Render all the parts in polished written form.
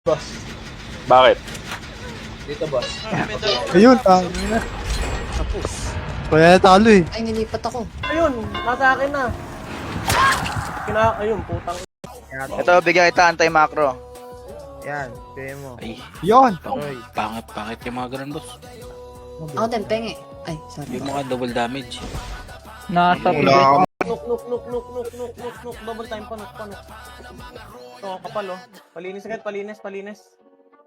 Boss. Bakit? Dito, boss. Ayun, na. Kaya natalo eh. Ay, nilipat ako. Ayun, nasa akin na. Ayun, putang. Ito, bigyan kita anti-macro. Yan, kaya mo. Ay, Yun. pangit yung mga ganun, boss. Ako din, penge. Ay, sorry. Yung mga double damage. Nasa Wala. Nuk. Double time pa, nuk. Ito, kapal, oh. Palinis agad, palinis.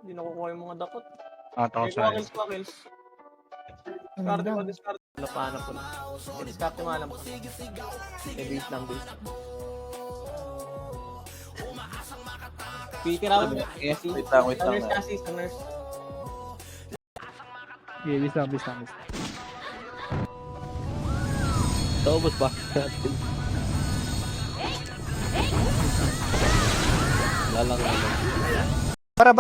Hindi nakukuha yung mga dakot. Quackles. Discard. Lapana po lang. Discard yung alam ko. Base lang. Peter out. Yes, wait lang. Nurse kasi, nurse. Yeah, bis lang. Ito, boss ba? Lalang. Para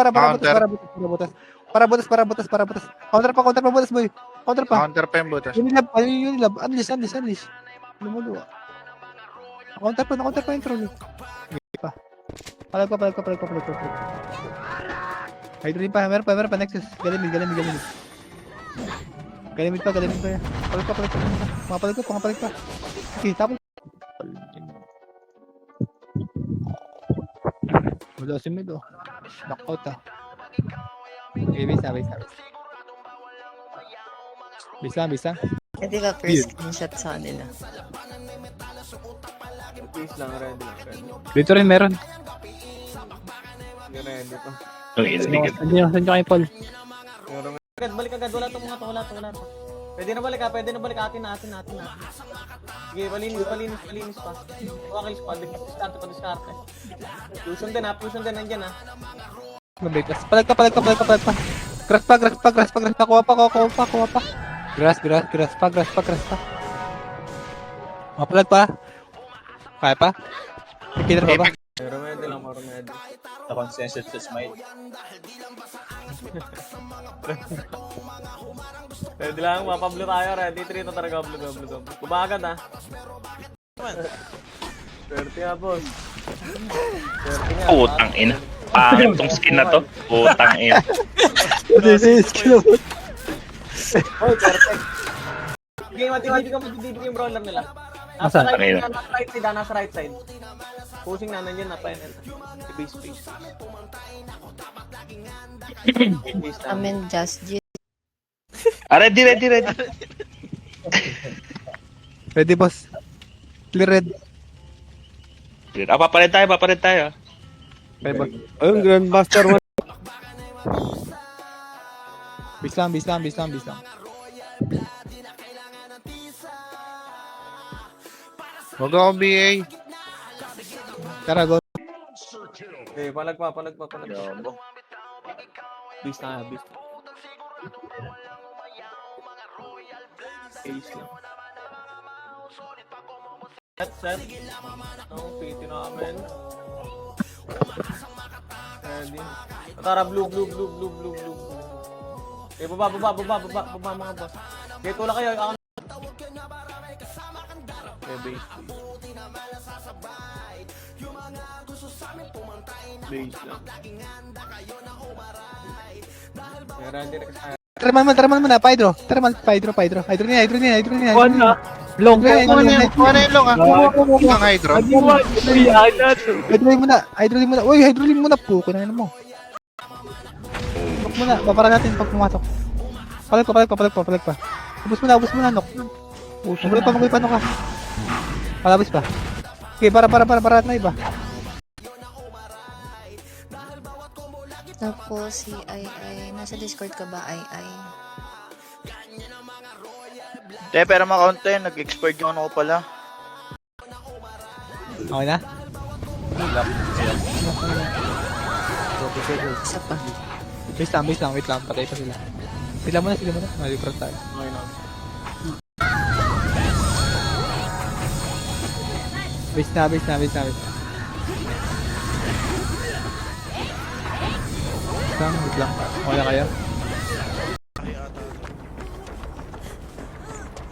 butas. Counter pa butas, boy. Counter pa. Counter pa yung butas. Unilab. Unleash. Lumuluwa. Counter pa yung troll. Pa. Palag pa. Hydrogen pa. Meron pa. Nexus. Galimid. Galimid pa. Palag pa. Okay, tapos. Wala si mid, oh. Knockout, ah. Okay, bisa. Bisa. Hindi ka first screenshot sa kanila. Please lang, ready. Dito rin meron. Ready to. Saan nyo kayo, Paul? Balik agad, wala to. Pwede na balik, atin na. Sige, palinis pa. Quackles pa, diskarte. Fusion din, nandyan ha. Palag pa. Grass pa. Kuha pa. Grass pa. Mapalag pa. Kaya pa? Kikita pa ba? Remedy lang, remedy. Na-consensus sa smite. Ready lang, mapablo tayo. Ready 3 to talaga, blue. Kumagad ha. 30 nga, boss. 30 nga. Putang ina. Pangit tong skin na to. Putang ina. Oy, perfect. Game, matibibig yung brawler nila. Asan? Nasa right side. Pushing na, nandiyan na pa yun. Base. Amen, just G. Ready. Ready, boss. Clear red. Papalit tayo. Okay, boss. Ayun, Grandmaster 1. Bis lang. Huwag ako BA. Tara, go. Okay, palag pa. Base na. Ace lang. Set. Ang PT namin. Ready. Tara, blue. Okay, baba mga boss. Okay, tulak kayo. Ako. Okay, base lang. Okay, ready na kasi. Taraman mo na, Pydro. Hydro niya. Long. Kuha na yung long, ah. Ang hydro. Hydrolim muna. Uy, hydrolim muna po. Kunain mo. Lock muna. Babara natin pag pumasok. Palag pa. Ubus mo na, Nok. Maguloy pa, Nok, ha. Palabis pa. Okay, para na iba. Tapos si Ai. Nasa Discord ka ba, Ai? Pero makount yun. Nag-expired yung ano ko pala. Okay na? Isa pa. Wait lang. Patay pa sila. Sila muna. Maliprat tayo. Okay na. Base na. Wait lang. Okay na kayo?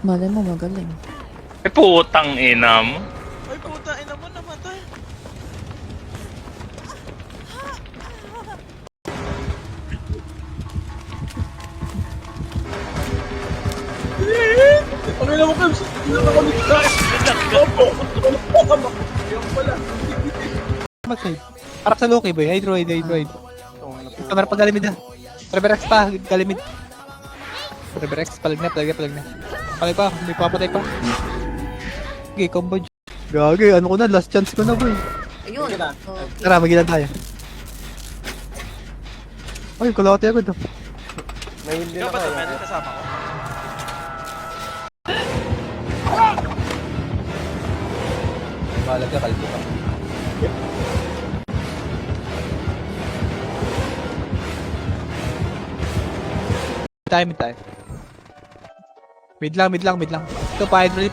Malay mo, magaling. Putang ina mo. Ay, puta, ina mo namatay. Mag-save. Harap sa Loki, boy. Hydroid. Kamera pa galimid na. Reverx pa, galimid. Reverx, palag na. Palag pa, may papatay pa. Okay, combo. Gagi, ano ko na, last chance ko na, boy. Ayun. Sige na. Oh, Tara, magilan tayo. Ay, kalahati agad. Oh. May hindi na Ikaw ba ito, kayo. men? Kasama ko. Balag ka, kalbo ka. Mid tayo. Mid lang. Ito, pa-hydroid.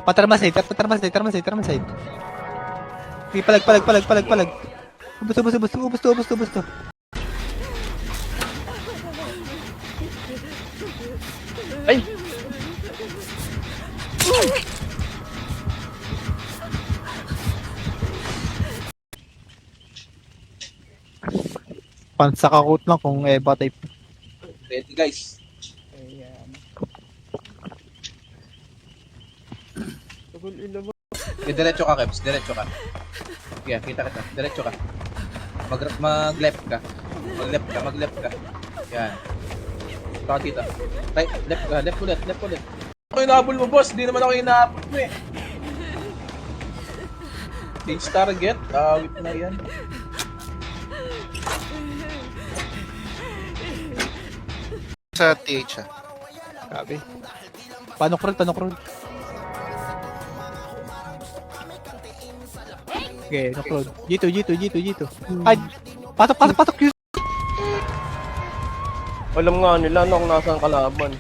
Patarmasay. Okay, palag. Ubus to. Ay! Pansakakot lang kung Eva type. Ready guys. Diretso ka, Kebs. Diretso ka. Yeah, kita. Diretso ka. Mag-left ka. Mag-left ka. Yan. Saka dito. Right, left ka. Left ulit. Ako inaabol mo, boss. Di naman ako inaabol mo eh. Change target. Awit na yan. Sa TH ah. Grabe. Panok roll. Okay, knock roll. G2. Ay, patok. Alam nga nila no, kung nasaan kalaban.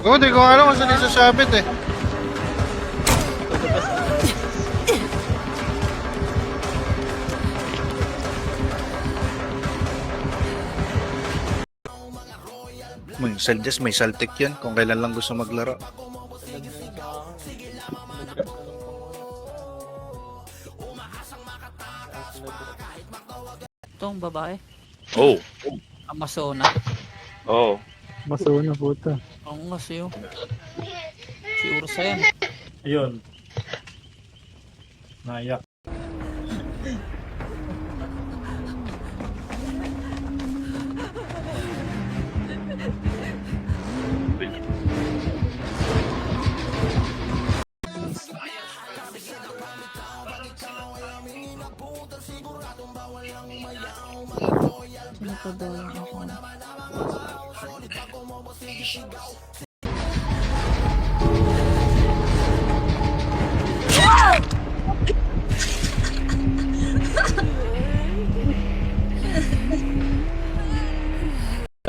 Oo, di ko alam kung saan isasabit eh. May Celtic yan kung kailan lang gusto maglaro. Itong babae. Oh. Amazona. Oh. Masuna puta. Ang kasi yun. Si Ursa yan. Ayun. Naiyak. sino pa daw ako?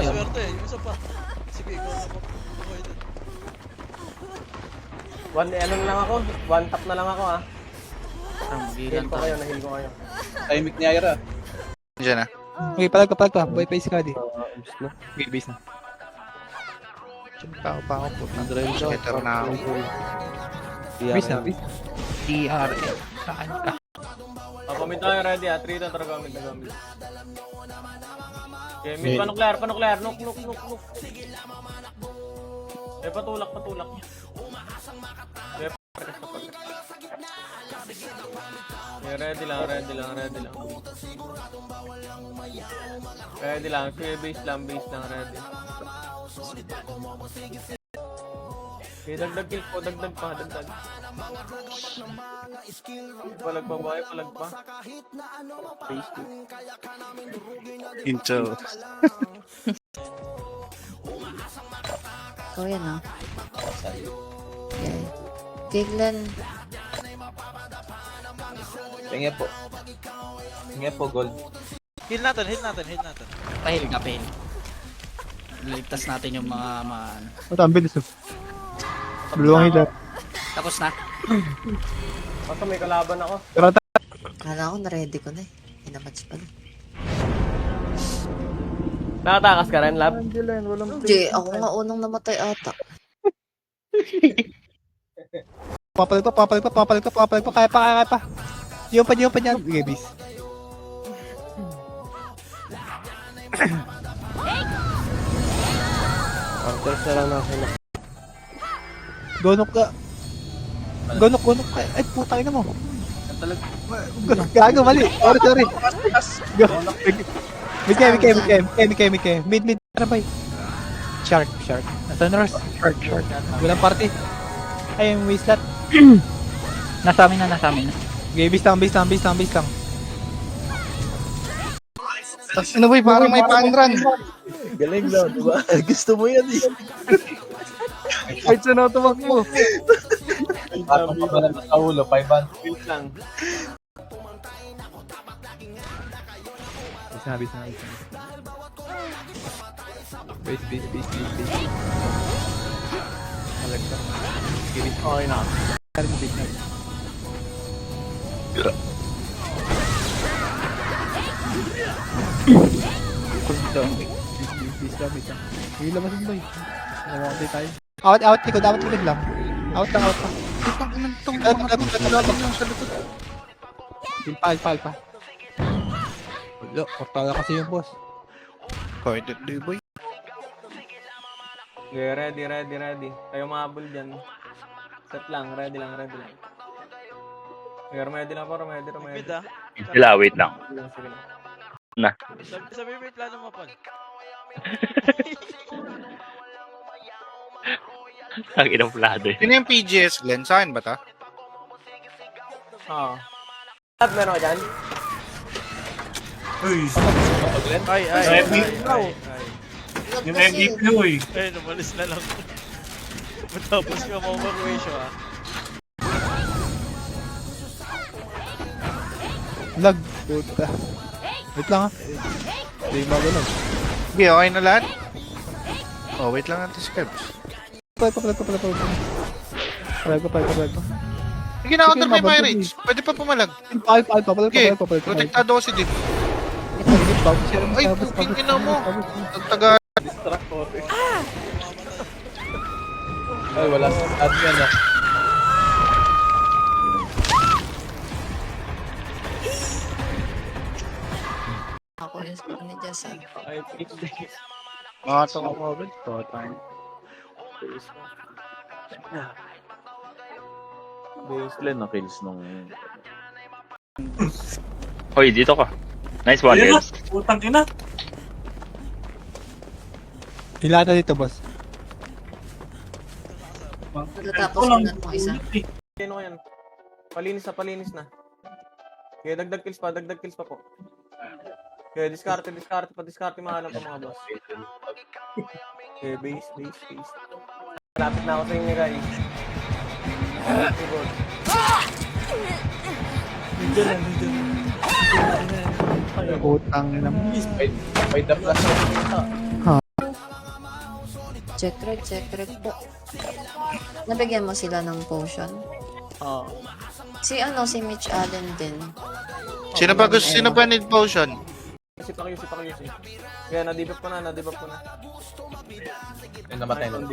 Swerte, yung isa pa. Sige, ikaw na po. Okay din. Ano na lang ako? One tap na lang ako ah. Ang Heal bilang ko kayo, nahil ko kayo. Timing ni Ira. Diyan ah. Okay, palag ka. Boy, face ka di. Okay, base na. Tao pa ako po. Nag-drive daw. Skater na ako. Base na. DRL. Saan ka? Pamit tayo ready ah. 3 na talaga gamit na gamit. Okay, mid panuklear. Nuk. Eh, patulak. Okay, ready lang. Ready lang. Okay, base lang, ready. Okay, dagdag kill ko, dagdag pa. Palag pa. Base 2. Intel. Ikaw yan ah. Okay. Tiglan. Hingi po, gold. Heal natin. Pahil ka, pahil. Ligtas natin yung mga Ito, ang bilis. Dalawang hilar. Tapos na. Basta may kalaban ako. Kala ko na-ready ko na eh. Inamatch pala. Nakatakas ka rin, Lab? Hindi, ako nga unang namatay ata. Papalag pa. Kaya pa. Yung pa niyan. Okay, base. Gonok ka. Gonok ka. Ay, putang ina mo. Yan talaga. Gago, mali. Sorry. Mid. Mid. Tara, bay. Shark. Nasa na, Ross? Shark. Walang party. Ay, yung waste lot. Nasa amin na. Okay, base lang. Ano boy, parang may pan-run. Galing daw, diba? Gusto mo yan eh. Kahit sa natumak mo. Patong pa ba sa ulo, 500. Build lang. Base. Malagta. Okay na. Base. Sige, labasin boy. Namakatay tayo. Out likod lang. Out lang. Itong inang tong Out, mga out. yung sa likod. Pal. Wala, portala kasi yung boss. Pwede, di boy. Okay, ready. Kayo mahabol dyan. Set lang, ready lang. Okay, ready lang po, ready. Mid ah. Sila, wait lang. Sige lang. Sabi mo yung plano mo, Paul. Ang inang plado eh. Sino yung PGS, Glenn? Sa akin ba ta? Oo. At meron ka dyan? Ay. Yung MVP mo eh. Ay, numalis na lang. Matapos ka ma-overwatio ah. Lag. Puta. Wait lang ha. Hindi magalang. Sige, okay na lahat? Oh, wait lang natin si Kebs. Pala. Sige, na-counter may Pirates. Pwede pa pumalag. Pala. Sige, protektado ko si Div. Ay, puking ina mo. Nagtaga. Ay, wala sa admin ah. Ako yung sa ni Jess. Ay, please. Mga ito ka mo, Ben. Baseline na kills nung... Hoy, dito ka. Nice one, guys. Hilata dito, boss. Pagkatapos ko na itong isa. Ano yan? Palinis na. Okay, dagdag kills pa po. Okay, discarte mahanap ang mga boss. Okay, base. Lapit na ako sa inyo, guys. Putang ina mo. By the plus. Check rate po. Nabigyan mo sila ng potion? Oo. Si Mitch Allen din. Sino ba need potion? Si Pakyusi. Kaya na-debuff ko na. Ay, namatay na.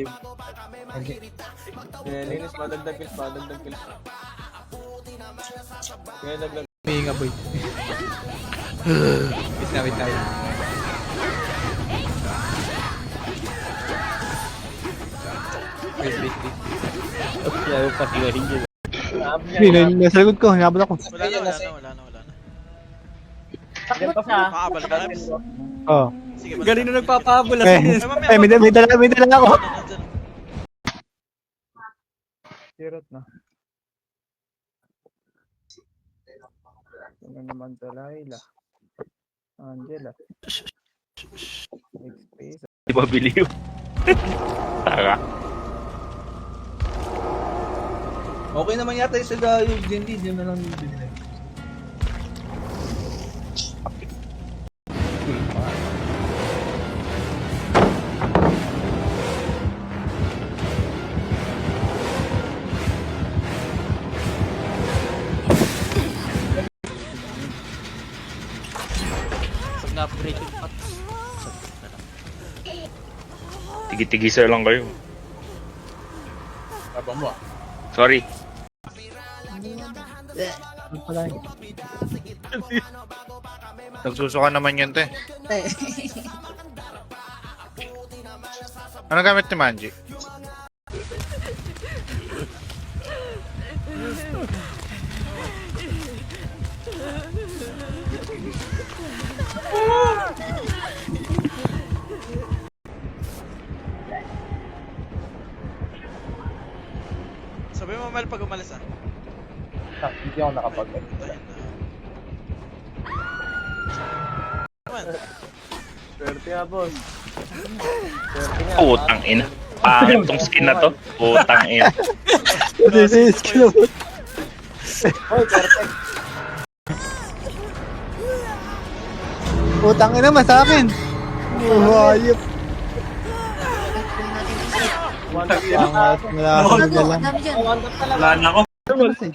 Kaya linis pa, dagdag kills pa. Kaya dagdag. May nga, boy. Wait na. Wait. Nasa likod ko, hinabot ako. Wala na. Takbo pa siya. Makakabal ka, Reps. Oo. Sige, balik Galing ka. na nagpapahabol. May dala ako. Nandyan. Sirot na. Ano naman Laila? Angela. Space. Di ba believe? Tara. Okay naman yata yung sa yung D&D, di na lang yung D&D. Pag na-upgrade yung pot. Tigi-tigiser lang kayo. Tapang mo ah. Sorry. Bleh. Ano pala yun? Nagsusuka naman yun, te. Tay. Ano gamit ni Manji? Sabi mo, Mel, pag umalis ah. Hindi ako nakapag. Ayun na. Naman. Swerte nga, boss. Swerte nga. Putang ina. Pangit tong skin na to. Putang ina. Skill mo. Hoy, perfect. Utang ina naman sa akin. Hayop. One tap lang. Wala Ano akong to? dalang. Ang dami dyan. One tap talaga. Wala na ako. Abati.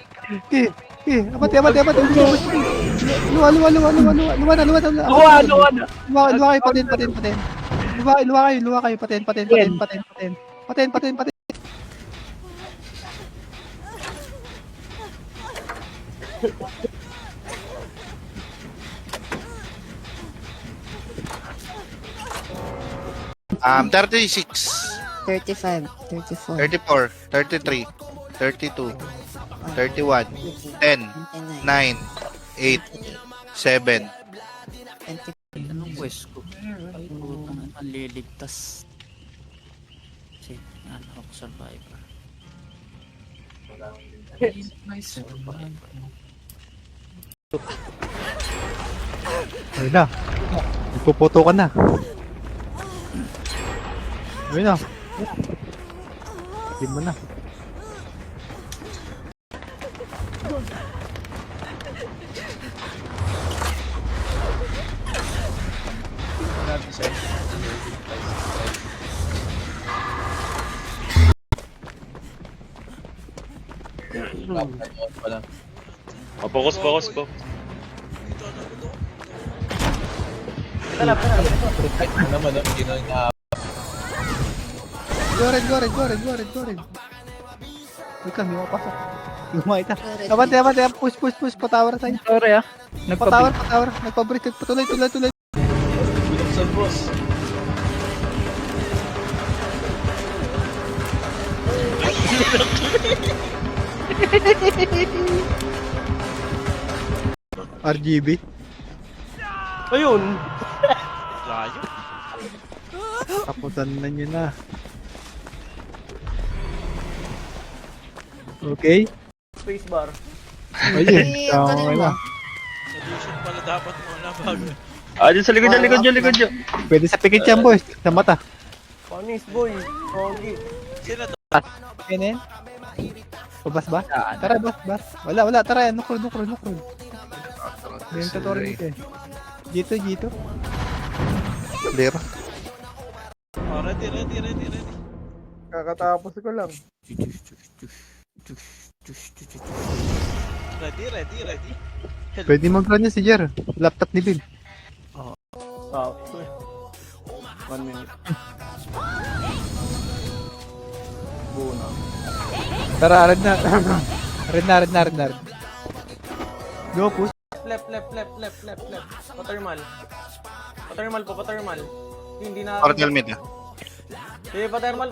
Luwa na. Luwa kayo, patin. Luwa kayo, patin. Um, 36, 35, 34, 34, 33, 32, 31, 10, 29, 9, 8, 7. 20. Anong quest ko? Ay, putang ang liligtas. Kasi, ano ako, survivor. Survivor. Ayun na. Nagpuputo ka na. Ayun na. Hindi mo na. Focus po. Dito, ano? Tala. Ano naman, hindi na nga. Go red. Wait lang, hindi mo pasok. Lumay ka. Abante. Push. Patower tayo. Sorry ah. Patower. Nagpabreak. Patuloy. Biloksan, boss. RGB. Ayun. Layo. Tapusan na nyo na. Okay. Spacebar. Ayun. Ang galing mo. Solution pala dapat muna bago. Dyan sa likod niya. Pwede sa pikit yan, boys. Sa mata. Panis, boy. Pogi. Sino to? Yan. Pabas ba? Tara, bas. Wala. Tara, yan. Nukrod. May tutorial dito eh. Dito. Clear. Oh, ready. Kakatapos ko lang. Ready. Pwede mag-run niya si Jer. Laptop ni Bill. Wow. 1 minute. Buna. Tara, red na. Red. Go, push. Left. Pathermal. Hindi na. Portal mid. Eh, pathermal.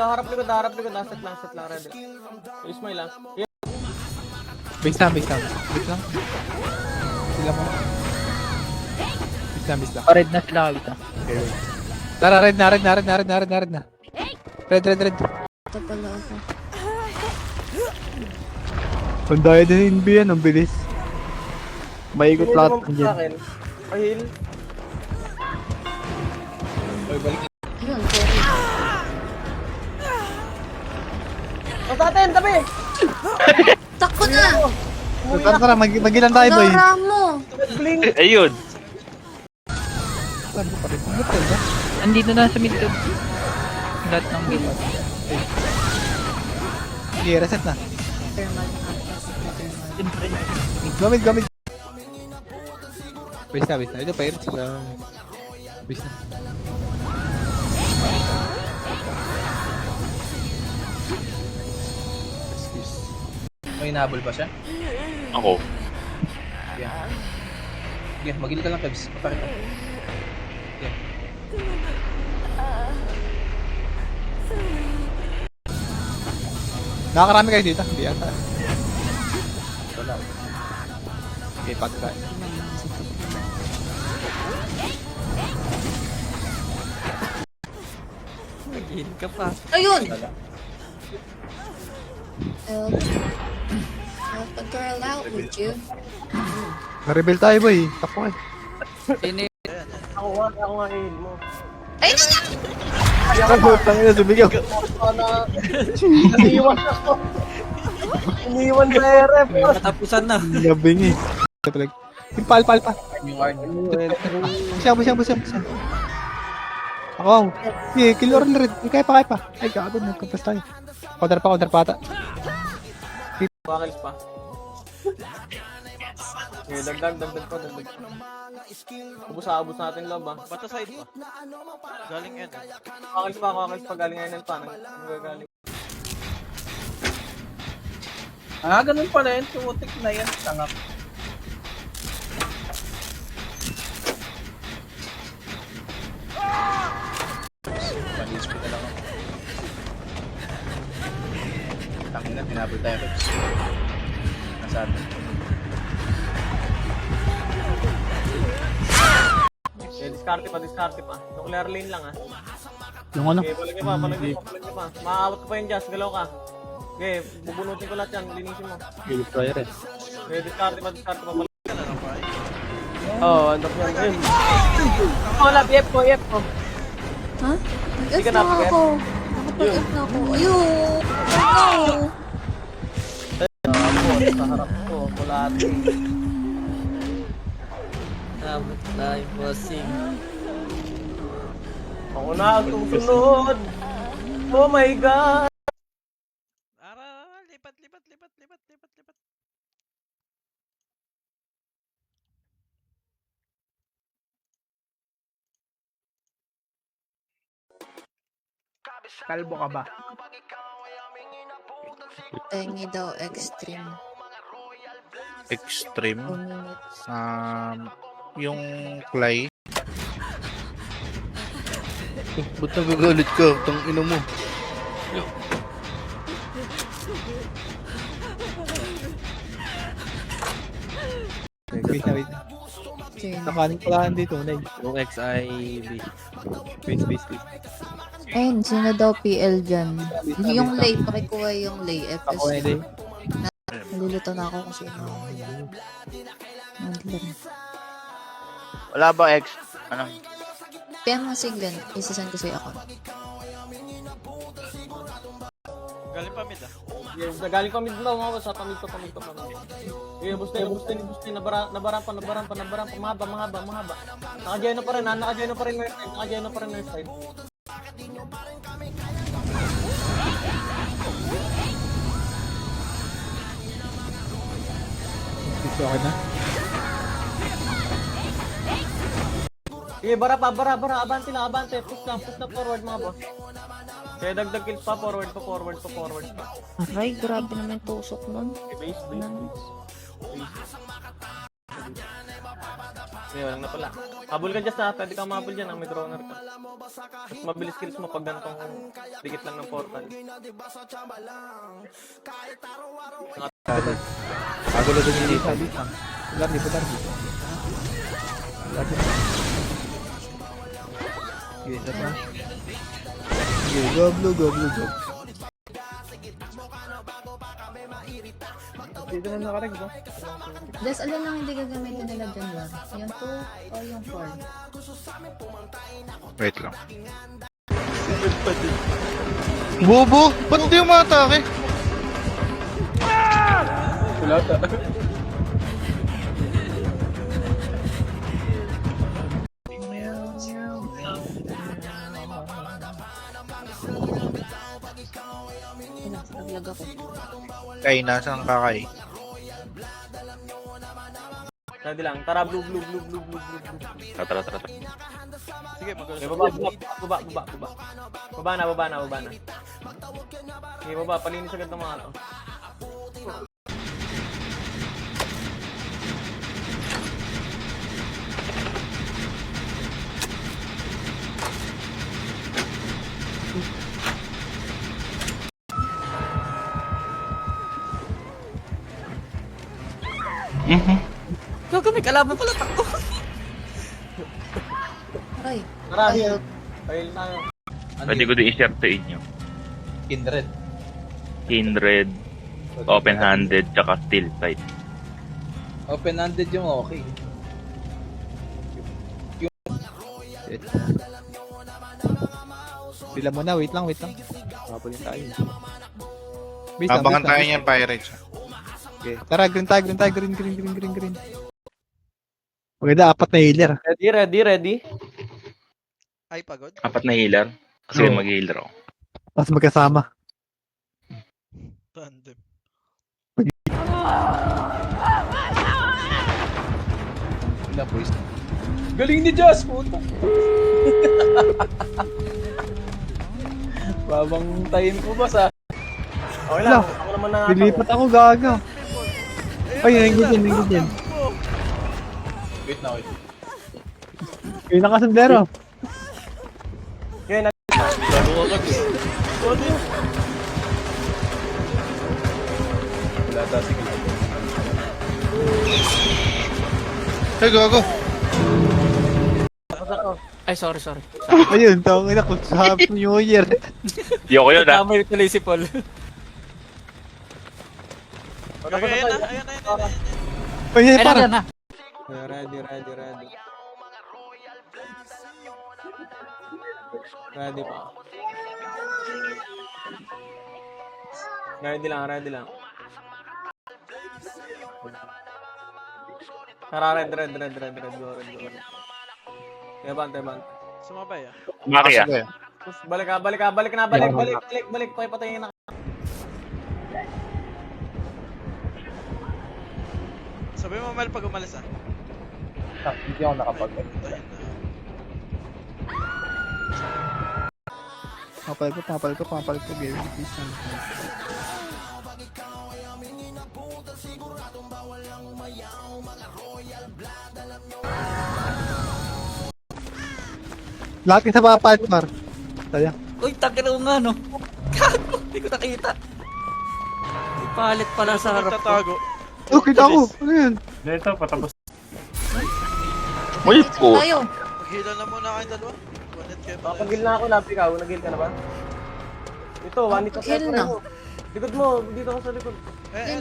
Harap likod. Asset lang, ready. Ismail lang. Yeah. Base lang. Sila mo. Base lang. Red na sila kagita. Tara, red na. Red. Ito pala ako. Ang daya din NB yan, ang bilis. Maikot Hindi lahat naman ng po sa dyan. akin. Ahil. Yun, sorry. Ang sa atin, tabi! Takbo na! Tara, magilan tayo, boy. Dora mo! Blink! Ayun. Andito na sa mid. Lahat ng mid. Sige, reset na. Thermal. Gamit. Base na. Ito, pirates ko. Base na. May nabol ba siya? Ako. Yeah. Sige, magil ka lang, Kebs. Papakita. Sige. Nakakarami kayo dito. Hindi ata. Wala. Okay, pagka. Nag-in ka pa. Ayun! Wala. Help a girl out, would you? Na-rebel tayo boy. Takbo eh. Sini. Ako nga heal mo. Ayun na! Tangin na, sumigaw. Iniwan ako. Iniwan sa RF. Katapusan na. Labing eh. Yung pal. Yung Arn. Busiya. Ako. Yeah, kill or red. Kaya pa. Ay, gago. Nagkampas tayo. Counter pa ata. Wakils pa. Okay, dagdag pa. Ubus natin love ah. Bata side pa. Galing yan. Wakils pa. Galing ngayon pa. Nagagaling. Ganun pala yun. Tutik na yan. Tangak. Panis ko na lang ako. Tangina, pinabol tayo, Kebs. Nasa atin. Okay, diskarte pa. Nuclear lane lang ah. Yung ano? Okay, balik niya pa. Maaawat ka pa yun, Jazz. Galaw ka. Okay, bubunutin ko lahat yan. Linisin mo. Kill player eh. Okay, diskarte pa. Balik ka na lang pa. Oo, andap yan. Ayun. Wala, F ko. Ha? Hindi Nag-F ka na napag-F? ako. Nakapag-F na ako. Ayun! No! Sa harap ko, kulati. Dapat tayo, bossing. Ako na ang susunod. Oh my God! Lipat. Kalbo ka ba? Tengi daw, extreme. Extreme. 2 minutes. Yung Clay. Ba't nagagalit ka? Tang ina mo. Wait na. Sino? Nakanin ko lang dito. Nay. Yung XIB. Space. Ayun, sino daw PL dyan? Yung lay, pakikuha yung lay. Ako na day. Nalilito na ako kung sino. Nandun. Wala ba X? Ano? PM mo si Glenn, isasend ko sa'yo ako. Galing pa mid ah. Yes, nagaling pa mid daw mga sa pamid ko. Okay, bustin. Nabaran pa. Mahaba. Naka-join na pa rin, Naka-join na pa rin north side. Gusto ako na. Sige, bara. Abante. Push na forward mga boss. Kaya dagdag kills pa, forward pa. Aray, grabe naman yung tusok nun. Okay, base. Ngayon na pala. Habol ka dyan sa pwede kang mahabol dyan, may droner ka. Mas mabilis kills mo pag ganitong dikit lang ng portal. Kagulo din yung dito. Putar. Okay, isa pa. Okay, go. Dito na nakarag ba? Des, alin lang hindi gagamitin nila dyan lang? Yung 2 o yung 4? Wait lang. Bobo! Ba't di umatake? Wala ta. Naglag ako. Kay, nasaan ka kay? Pwede lang. Tara, blue. Tara. Sige, mag-go. Okay, baba. Baba na. Okay, baba. Palinis agad ng mga to. Mhm. Gago, may kalaban pala takbo. Ay, Marami ayaw. yun. Fail tayo. Ano Pwede yun? ko din i-share sa inyo. Kindred. Kindred, open-handed, tsaka steel sight. Open-handed yung okay. Sila muna, wait lang. Habulin tayo. Base lang, Abangan base lang, tayo base niyan, lang. Pirates. Okay. Tara, green tayo, green. Maganda, 4 na healer. Ready? Ay, pagod. 4 na healer. Kasi Oo. mag-healer ako. Tapos magkasama. Tandem. Wala boys. Galing ni Jazz, puta. Babang tayin ko ba sa... Okay lang. Ako naman na. Dilipat ako, gaga. Ay, nanggit yan. Wait na, wait. Yung nakasundero. Yun, Wala ta, sige. Ay, gago. Ay, sorry. Ayun, tawag na kung sa Happy New Year. Di ako yun, ha? Tama yung tuloy si Paul. Okay, ayan na. Ayun, para. na. Ready. Ready pa. Ready lang. Tara, red. Go. Teban. Sumabay ah. Maki, ah. Sige. Push, balik na. Balik. Patayin na. Sabi mo, Mel, pag umalis ah. Hindi ako nakapag. Papal ko. Game. Laki sa mga partner. Sayang. Uy, tagin ako nga, no? Gago, hindi ko nakita. May palit pala sa harap ko. Nagtatago. Oh, kita ko. Ano yun? Uy, po. Tayo. Maghila na muna kayong dalawa. One-hit kayo pa. Kapag na ako, lapi ka. Nag-heal ka na ba? Ito, one hit Heal na. Likod mo, dito ako sa likod. Eh,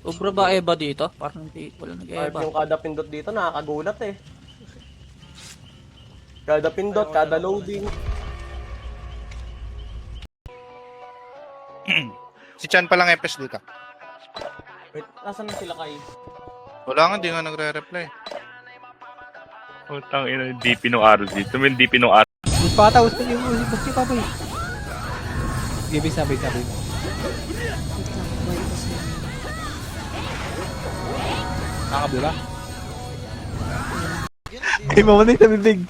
Ubra ba Eva dito? Parang hindi, wala Kahit nag-Eva. yung kada pindot dito, nakakagulat eh. Kada pindot, kada loading. Si Chan pa lang FS dito. Wait, nasan na sila kay? Wala nga, di nga nagre-reply. Putang ina, yung DP nung RZ. Tumin DP nung RZ. Mas pata, gusto niyo pa boy. Sige, base na. Wait lang, buhay ko sa'yo. Nakakabula. Ay, mamanay sa bibig.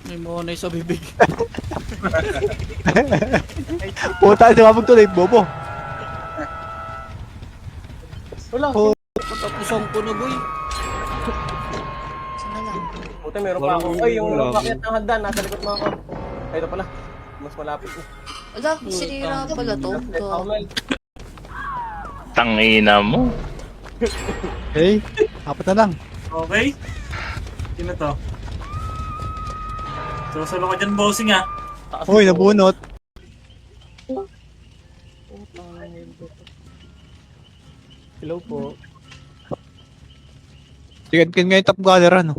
May monay sa bibig. Puta, sumabog tuloy, bobo. Wala, Oh. Patapusong ko na, boy. Sana lang. puta meron pa ako. Ay, yung bakit ng hagdan, nasa likod mo ako. Ay, ito pala. Mas malapit eh. Wala, sinira pala to. Ako, Mel. Tangina mo. Hey, apat na lang. Okay? Sino to? Susulo ka dyan, bossing ah. Uy, nabunot. Hello po. Sige, kan ngayon top gunner, ano?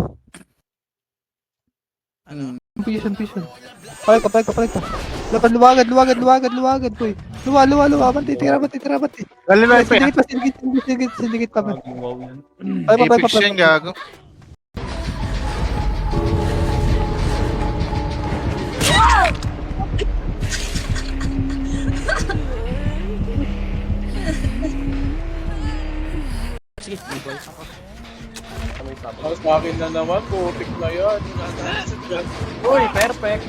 Ano? Position. Palag ka. Lapad, luwagad, boy. Luwa. Bantay, tira. Lalo na ito yan. Sindigit pa. Apex yan, gago. Sige, boy. Tapos sa akin na naman, putik na yan. Uy, perfect.